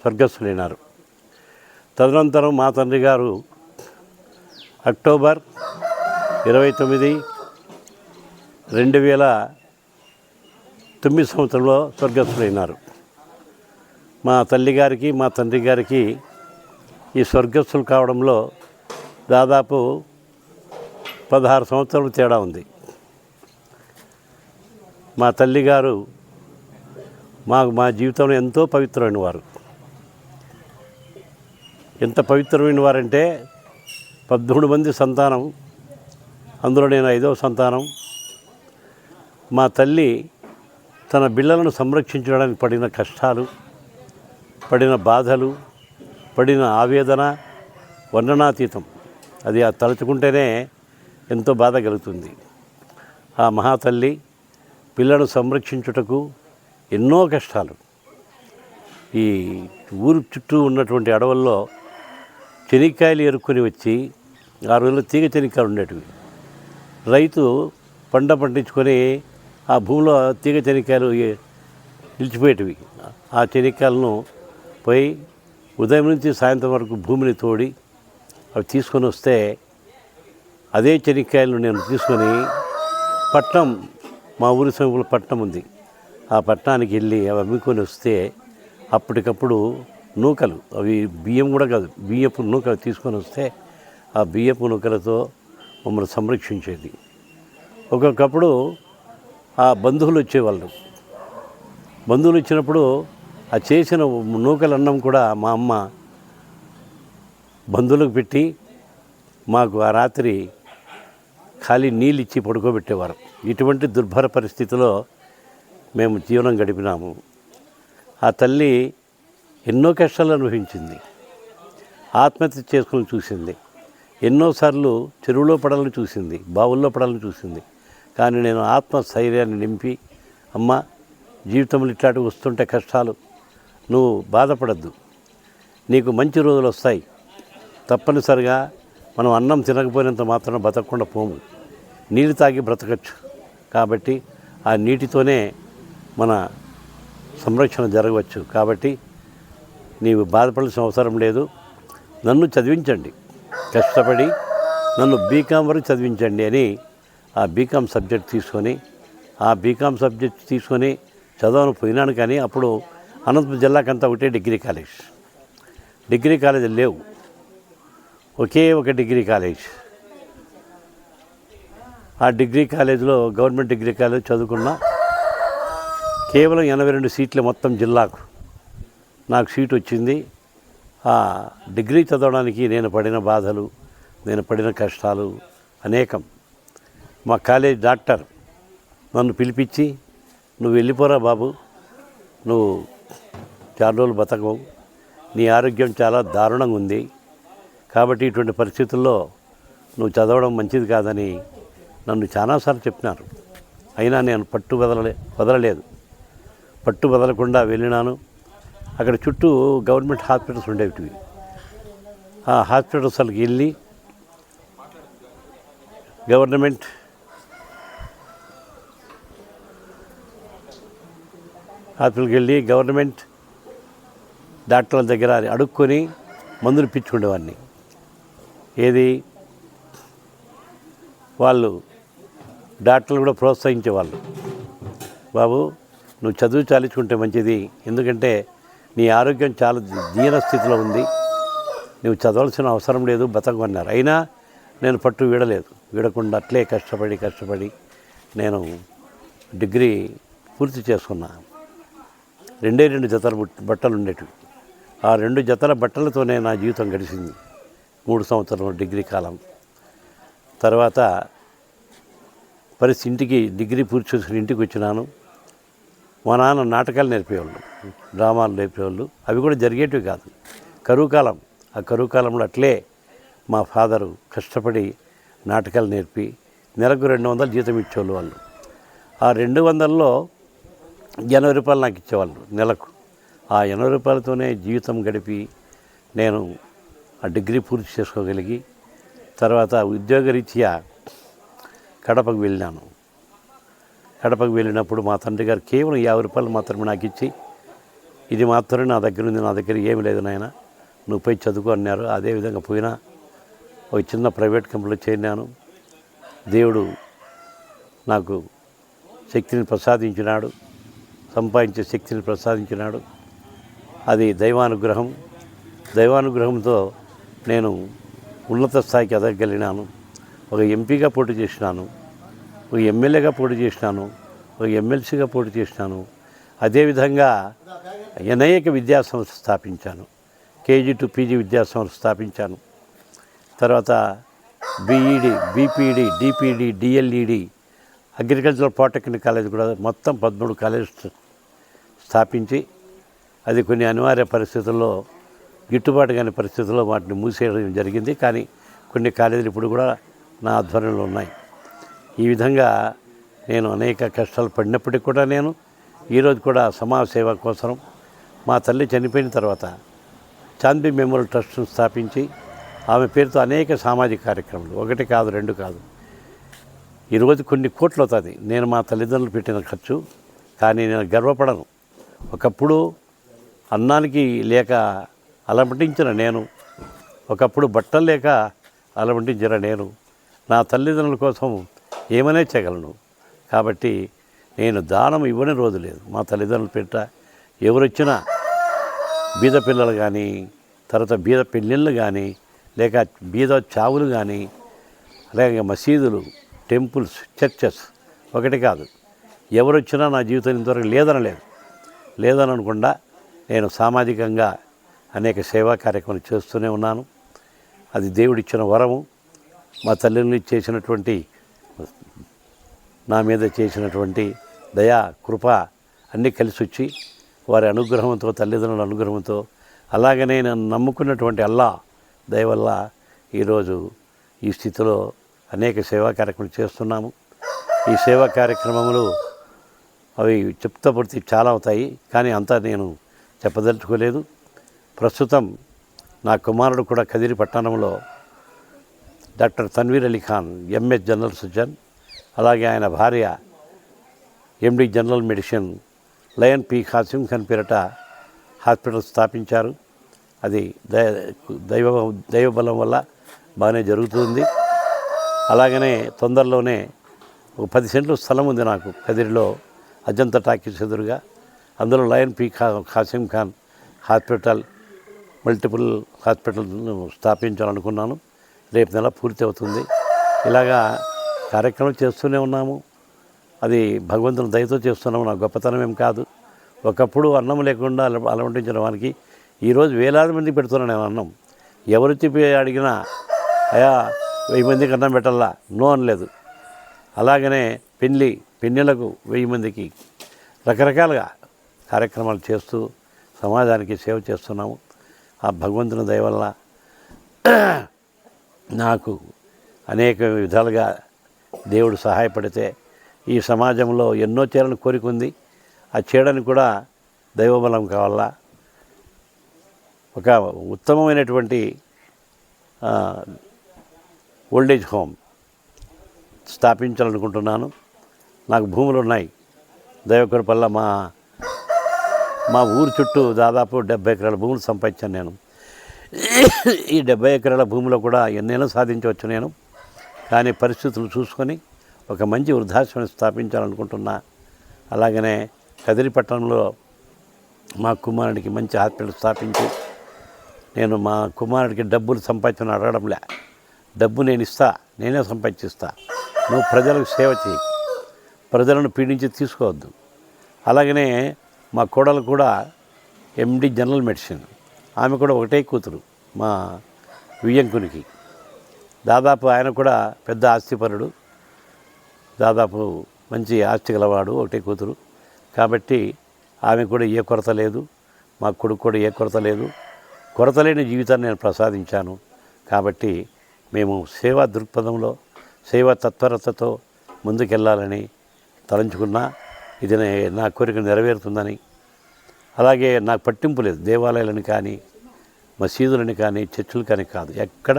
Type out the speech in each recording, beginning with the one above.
స్వర్గస్థులైనారు. తదనంతరం మా తండ్రి గారు అక్టోబర్ 29, 2009 సంవత్సరంలో స్వర్గస్థులైనారు. మా తల్లిగారికి మా తండ్రి గారికి ఈ స్వర్గస్థులు కావడంలో దాదాపు 16 సంవత్సరాలు తేడా ఉంది. మా తల్లిగారు మా జీవితంలో ఎంతో పవిత్రమైన వారు. ఎంత పవిత్రమైన వారంటే 13 మంది సంతానం, అందులో నేను 5వ సంతానం. మా తల్లి తన బిళ్ళలను సంరక్షించడానికి పడిన కష్టాలు, పడిన బాధలు, పడిన ఆవేదన వర్ణనాతీతం. అది తలుచుకుంటేనే ఎంతో బాధ కలుగుతుంది. ఆ మహాతల్లి పిల్లలను సంరక్షించుటకు ఎన్నో కష్టాలు. ఈ ఊరు చుట్టూ ఉన్నటువంటి అడవుల్లో చెనిక్కాయలు ఎరుక్కొని వచ్చి, ఆ రోజుల్లో తీగ చెనిక్కాయలు ఉండేటివి. రైతు పంట పండించుకొని ఆ భూమిలో తీగ చెనిక్కాయలు నిలిచిపోయేటివి. ఆ చెనిక్కాయలను పోయి ఉదయం నుంచి సాయంత్రం వరకు భూమిని తోడి అవి తీసుకొని వస్తే, అదే చెనిక్కాయలను నేను తీసుకొని పట్నం, మా ఊరి సమీపంలో పట్నం ఉంది, ఆ పట్టణానికి వెళ్ళి అవి అమ్ముకొని వస్తే అప్పటికప్పుడు నూకలు, అవి బియ్యం కూడా కాదు, బియ్యపు నూకలు తీసుకొని వస్తే ఆ బియ్యపు నూకలతో మమ్మల్ని సంరక్షించేది. ఒక్కొక్కప్పుడు ఆ బంధువులు వచ్చేవాళ్ళు. బంధువులు వచ్చినప్పుడు ఆ చేసిన నూకల అన్నం కూడా మా అమ్మ బంధువులకు పెట్టి మాకు ఆ రాత్రి ఖాళీ నీళ్ళు ఇచ్చి పడుకోబెట్టేవారు. ఇటువంటి దుర్భర పరిస్థితిలో మేము జీవనం గడిపినాము. ఆ తల్లి ఎన్నో కష్టాలు అనుభవించింది. ఆత్మహత్య చేసుకుని చూసింది. ఎన్నోసార్లు చెరువులో పడాలని చూసింది, బావుల్లో పడాలని చూసింది. కానీ నేను ఆత్మస్థైర్యాన్ని నింపి, అమ్మ జీవితంలో ఇట్లాంటివి వస్తుంటే కష్టాలు, నువ్వు బాధపడద్దు, నీకు మంచి రోజులు వస్తాయి. తప్పనిసరిగా మనం అన్నం తినకపోయినంత మాత్రం బతకకుండా పోము, నీళ్ళు తాగి బ్రతకచ్చు. కాబట్టి ఆ నీటితోనే మన సంరక్షణ జరగవచ్చు. కాబట్టి నీవు బాధపడాల్సిన అవసరం లేదు, నన్ను చదివించండి, కష్టపడి నన్ను బీకాం వరకు చదివించండి అని ఆ బీకాం సబ్జెక్ట్ తీసుకొని, ఆ బీకాం సబ్జెక్ట్ తీసుకొని చదవను పోయినాను. కానీ అప్పుడు అనంతపురం జిల్లాకంతా ఒకటే డిగ్రీ కాలేజ్. డిగ్రీ కాలేజీలు లేవు, ఒకే ఒక డిగ్రీ కాలేజ్. ఆ డిగ్రీ కాలేజీలో, గవర్నమెంట్ డిగ్రీ కాలేజ్ చదువుకున్నా. కేవలం 82 సీట్లే మొత్తం జిల్లాకు. నాకు సీట్ వచ్చింది. ఆ డిగ్రీ చదవడానికి నేను పడిన బాధలు, నేను పడిన కష్టాలు అనేకం. మా కాలేజ్ డాక్టర్ నన్ను పిలిపించి, నువ్వు వెళ్ళిపోరా బాబు, నువ్వు చాలా రోజులు బతకవు, నీ ఆరోగ్యం చాలా దారుణంగా ఉంది, కాబట్టి ఇటువంటి పరిస్థితుల్లో నువ్వు చదవడం మంచిది కాదని నన్ను చాలాసార్లు చెప్పినారు. అయినా నేను పట్టు వదలలేదు. పట్టు వదలకుండా వెళ్ళినాను. అక్కడ చుట్టూ గవర్నమెంట్ హాస్పిటల్స్ ఉండేవి. ఆ హాస్పిటల్స్కి వెళ్ళి గవర్నమెంట్ డాక్టర్ల దగ్గర అడుక్కొని మందులు పిచ్చుకునేవాడిని. ఏది, వాళ్ళు డాక్టర్లు కూడా ప్రోత్సహించేవాళ్ళు, బాబు నువ్వు చదువు చాలించుకుంటే మంచిది, ఎందుకంటే నీ ఆరోగ్యం చాలా దీన స్థితిలో ఉంది, నువ్వు చదవాల్సిన అవసరం లేదు, బతకమన్నారు. అయినా నేను పట్టు వీడకుండా అట్లే కష్టపడి నేను డిగ్రీ పూర్తి చేసుకున్నా. 2 జతల బట్టలు ఉండేటివి. ఆ 2 జతల బట్టలతోనే నా జీవితం గడిచింది 3 సంవత్సరాలు డిగ్రీ కాలం. తర్వాత ఇంటికి డిగ్రీ పూర్తి చేసుకుని ఇంటికి వచ్చినాను. మా నాన్న నాటకాలు నేర్పేవాళ్ళు, డ్రామాలు నేర్పేవాళ్ళు. అవి కూడా జరిగేటివి కాదు. కరువు కాలం. ఆ కరువు కాలంలో అట్లే మా ఫాదరు కష్టపడి నాటకాలు నేర్పి నెలకు 200 జీతం ఇచ్చేవాళ్ళు వాళ్ళు. ఆ 200లో 80 రూపాయలు నాకు ఇచ్చేవాళ్ళు నెలకు. ఆ 80 రూపాయలతోనే జీవితం గడిపి నేను ఆ డిగ్రీ పూర్తి చేసుకోగలిగి తర్వాత ఉద్యోగరీత్యా కడపకు వెళ్ళినాను. కడపకు వెళ్ళినప్పుడు మా తండ్రి గారు కేవలం 50 రూపాయలు మాత్రమే నాకు ఇచ్చి ఇది మాత్రమే నా దగ్గర ఉంది, నా దగ్గర ఏమి లేదు నాయన, నువ్వు పోయి చదువుకో అన్నారు. అదేవిధంగా పోయినా ఒక చిన్న ప్రైవేట్ కంపెనీలో చేరినాను. దేవుడు నాకు శక్తిని ప్రసాదించినాడు, సంపాదించే శక్తిని ప్రసాదించినాడు. అది దైవానుగ్రహం. దైవానుగ్రహంతో నేను ఉన్నత స్థాయికి ఎదగలిగినాను. ఒక ఎంపీగా పోటీ చేసినాను, ఒక ఎమ్మెల్యేగా పోటీ చేసినాను, ఒక ఎమ్మెల్సీగా పోటీ చేసినాను. అదేవిధంగా అనేక విద్యాసంస్థ స్థాపించాను. కేజీ టు పీజీ విద్యాసంస్థ స్థాపించాను. తర్వాత BEd, BPEd, DPEd, DElEd, agricultural polytechnic college కూడా మొత్తం 13 కాలేజెస్ స్థాపించి, అది కొన్ని అనివార్య పరిస్థితుల్లో, గిట్టుబాటు కాని పరిస్థితుల్లో వాటిని మూసేయడం జరిగింది. కానీ కొన్ని కాలేజీలు ఇప్పుడు కూడా నా ఆధ్వర్యంలో ఉన్నాయి. ఈ విధంగా నేను అనేక కష్టాలు పడినప్పటికీ కూడా నేను ఈరోజు కూడా సమాజ సేవ కోసం మా తల్లి చనిపోయిన తర్వాత చాందీ మెమోరియల్ ట్రస్ట్ను స్థాపించి ఆమె పేరుతో అనేక సామాజిక కార్యక్రమాలు, 1 కాదు 2 కాదు, ఈరోజు కొన్ని కోట్లు అవుతుంది నేను మా తల్లిదండ్రులు పెట్టిన ఖర్చు. కానీ నేను గర్వపడను. ఒకప్పుడు అన్నానికి లేక అలమటించిన నేను, ఒకప్పుడు బట్టలు లేక అలమటించిన నేను నా తల్లిదండ్రుల కోసం ఏమనే చేయగలను. కాబట్టి నేను దానం ఇవ్వని రోజు లేదు. మా తల్లిదండ్రులు పెట్ట ఎవరొచ్చినా బీద పిల్లలు కానీ, తర్వాత బీద పెళ్ళిళ్ళు కానీ, లేక బీద చావులు కానీ, అలాగే మసీదులు, టెంపుల్స్, చర్చెస్, 1 కాదు, ఎవరొచ్చినా నా జీవితం ఇంతవరకు లేదని అనకుండా నేను సామాజికంగా అనేక సేవా కార్యక్రమాలు చేస్తూనే ఉన్నాను. అది దేవుడిచ్చిన వరము. మా తల్లిని చేసినటువంటి, నా మీద చేసినటువంటి దయా కృప అన్నీ కలిసి వచ్చి వారి అనుగ్రహంతో, తల్లిదండ్రుల అనుగ్రహంతో, అలాగనే నేను నమ్ముకున్నటువంటి అల్లా దయ వల్ల ఈరోజు ఈ స్థితిలో అనేక సేవా కార్యక్రమాలు చేస్తున్నాము. ఈ సేవా కార్యక్రమములు అవి చెప్తా పడితే చాలా అవుతాయి, కానీ అంతా నేను చెప్పదలుచుకోలేదు. ప్రస్తుతం నా కుమారుడు కూడా కదిరి పట్టణంలో doctor Tanveer Ali Khan MS general surgeon, అలాగే ఆయన భార్య MD general medicine lion P Khasim Khan పేరట హాస్పిటల్ స్థాపించారు. అది దైవబలం వల్ల బాగానే జరుగుతుంది. అలాగనే తొందరలోనే ఒక 10 సెంట్లు స్థలం ఉంది నాకు కదిరిలో, అజంతా టాకీస్ ఎదురుగా. అందులో lion P Khasim Khan hospital, multiple హాస్పిటల్ను స్థాపించాలనుకున్నాను. రేపు నెల పూర్తి అవుతుంది. ఇలాగా కార్యక్రమం చేస్తూనే ఉన్నాము. అది భగవంతుని దయతో చేస్తున్నాము, నా గొప్పతనం ఏం కాదు. ఒకప్పుడు అన్నం లేకుండా అలమటించిన వానికి ఈరోజు వేలాది మందికి పెడుతున్నాను నేను అన్నం. ఎవరొచ్చి అడిగినా అయా 1000 మందికి అన్నం పెట్టాలా, నో అనలేదు. అలాగనే పెళ్ళిళ్ళకు 1000 మందికి రకరకాలుగా కార్యక్రమాలు చేస్తూ సమాజానికి సేవ చేస్తున్నాము. ఆ భగవంతుని దయ వల్ల నాకు అనేక విధాలుగా దేవుడు సహాయపడితే ఈ సమాజంలో ఎన్నో చేయాలని కోరిక ఉంది. ఆ చేయడానికి కూడా దైవబలం కావాలా. ఒక ఉత్తమమైనటువంటి ఓల్డేజ్ హోమ్ స్థాపించాలనుకుంటున్నాను. నాకు భూములు ఉన్నాయి. దైవకృపల్ల మా ఊరు చుట్టూ దాదాపు 70 ఎకరాల భూములు సంపాదించాను నేను. ఈ 70 ఎకరాల భూమిలో కూడా ఎన్నైనా సాధించవచ్చు నేను. కానీ పరిస్థితులు చూసుకొని ఒక మంచి వృద్ధాశ్రమాన్ని స్థాపించాలనుకుంటున్నా. అలాగనే కదిరి పట్టణంలో మా కుమారుడికి మంచి హాస్పిటల్ స్థాపించి, నేను మా కుమారుడికి డబ్బులు సంపాదించని అడగడంలే, డబ్బు నేను ఇస్తా, నేనే సంపాదించిస్తా, నువ్వు ప్రజలకు సేవ చేయి, ప్రజలను పీడించి తీసుకోవద్దు. అలాగనే మా కోడలు కూడా ఎండి జనరల్ మెడిసిన్, ఆమె కూడా ఒకటే కూతురు మా వియ్యంకునికి. దాదాపు ఆయన కూడా పెద్ద ఆస్తిపరుడు, దాదాపు మంచి ఆస్తి గలవాడు, ఒకటే కూతురు. కాబట్టి ఆమె కూడా ఏ కొరత లేదు, మా కొడుకు కూడా ఏ కొరత లేదు. కొరత లేని జీవితాన్ని నేను ప్రసాదించాను. కాబట్టి మేము సేవా దృక్పథంలో, సేవా తత్పరతతో ముందుకెళ్ళాలని తలంచుకున్నా. ఇది నా కోరిక నెరవేరుతుందని. అలాగే నాకు పట్టింపు లేదు, దేవాలయాలని కానీ, మసీదులని కానీ, చర్చిలు కానీ కాదు. ఎక్కడ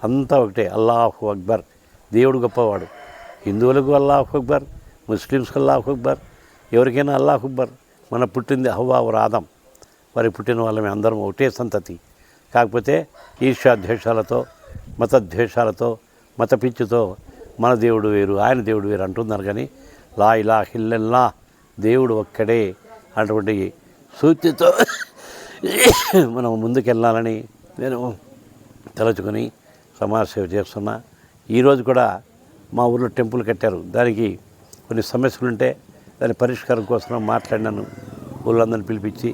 అంతా ఒకటే, అల్లాహు అక్బర్, దేవుడు గొప్పవాడు. హిందువులకు అల్లాహు అక్బర్, ముస్లిమ్స్కి అల్లాహు అక్బర్, ఎవరికైనా అల్లాహు అక్బర్. మన పుట్టింది హవ్వా ఆదం, వారి పుట్టిన వాళ్ళమే, అందరం ఒకటే సంతతి. కాకపోతే ఈర్ష్యాద్వేషాలతో, మతద్వేషాలతో, మత పిచ్చితో మన దేవుడు వేరు, ఆయన దేవుడు వేరు అంటున్నారు. కానీ లా ఇలాహ ఇల్లల్లాహ్, దేవుడు ఒక్కడే అటువంటి సూక్తితో మనం ముందుకెళ్ళాలని నేను తలుచుకొని సమాజ సేవ చేస్తున్నా. ఈరోజు కూడా మా ఊళ్ళో టెంపుల్ కట్టారు. దానికి కొన్ని సమస్యలుంటే దాని పరిష్కారం కోసం మాట్లాడినాను. ఊళ్ళందరినీ పిలిపించి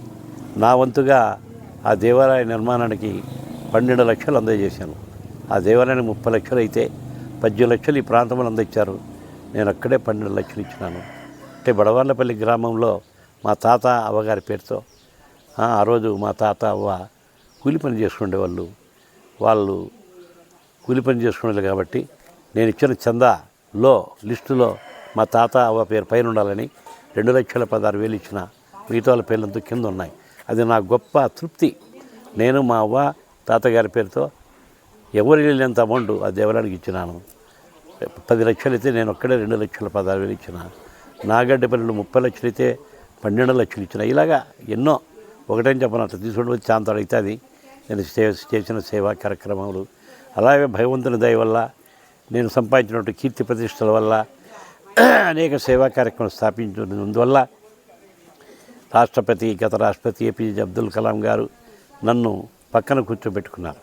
నా వంతుగా ఆ దేవాలయ నిర్మాణానికి 12 లక్షలు అందజేశాను. ఆ దేవాలయానికి 30 లక్షలు అయితే 18 లక్షలు ఈ ప్రాంతంలో అందించారు. నేను అక్కడే 12 లక్షలు ఇచ్చినాను. అంటే బడవార్లపల్లి గ్రామంలో మా తాత అవ్వగారి పేరుతో ఆ రోజు మా తాత అవ్వ కూలి పని చేసుకునేవాళ్ళు. వాళ్ళు కూలి పని చేసుకునేవాళ్ళు కాబట్టి నేను ఇచ్చిన చందాలో లిస్టులో మా తాత అవ్వ పేరు పైన ఉండాలని 2,16,000 ఇచ్చిన. మిగతా వాళ్ళ పేర్లంతా కింద ఉన్నాయి. అది నా గొప్ప తృప్తి. నేను మా అవ్వ తాతగారి పేరుతో ఎవరు వెళ్ళేంత అమౌంట్ ఆ దేవాలయానికి ఇచ్చినాను. 10 లక్షలు అయితే నేను ఒక్కడే 2,16,000 ఇచ్చిన. నాగడ్డపల్లిలో 30 లక్షలు అయితే 12 లక్షలు ఇచ్చిన. ఇలాగా ఎన్నో, ఒకటేం చెప్పను, అట్లా తీసుకుంటూ వచ్చి చాంతాడు అయితే అది నేను చేసిన సేవా కార్యక్రమాలు. అలాగే భగవంతుని దయ వల్ల నేను సంపాదించినటువంటి కీర్తి ప్రతిష్టల వల్ల అనేక సేవా కార్యక్రమాలు స్థాపించినందువల్ల గత రాష్ట్రపతి ఏపీజే అబ్దుల్ కలాం గారు నన్ను పక్కన కూర్చోబెట్టుకున్నారు.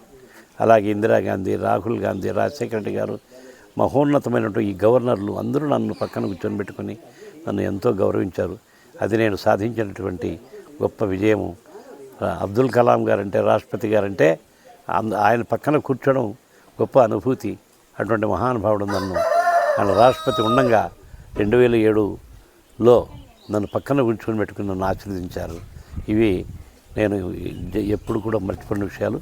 అలాగే ఇందిరాగాంధీ, రాహుల్ గాంధీ, రాజశేఖర రెడ్డి గారు, మహోన్నతమైనటువంటి ఈ గవర్నర్లు అందరూ నన్ను పక్కన కూర్చొని పెట్టుకుని నన్ను ఎంతో గౌరవించారు. అది నేను సాధించినటువంటి గొప్ప విజయము. అబ్దుల్ కలాం గారంటే, రాష్ట్రపతి గారంటే ఆయన పక్కన కూర్చోవడం గొప్ప అనుభూతి. అటువంటి మహానుభావుడు ఆయన రాష్ట్రపతి ఉండగా 2007లో నన్ను పక్కన కూర్చొని పెట్టుకుని నన్ను ఆశీర్వదించారు. ఇవి నేను ఎప్పుడు కూడా మర్చిపోయిన విషయాలు.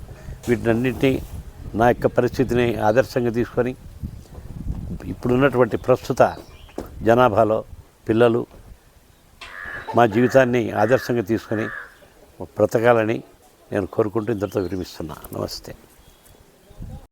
వీటినన్నింటినీ నా యొక్క పరిస్థితిని ఆదర్శంగా తీసుకొని ఇప్పుడున్నటువంటి ప్రస్తుత జనాభాలో పిల్లలు మా జీవితాన్ని ఆదర్శంగా తీసుకొని బ్రతకాలని నేను కోరుకుంటూ ఇంతటితో విరమిస్తున్నా. నమస్తే.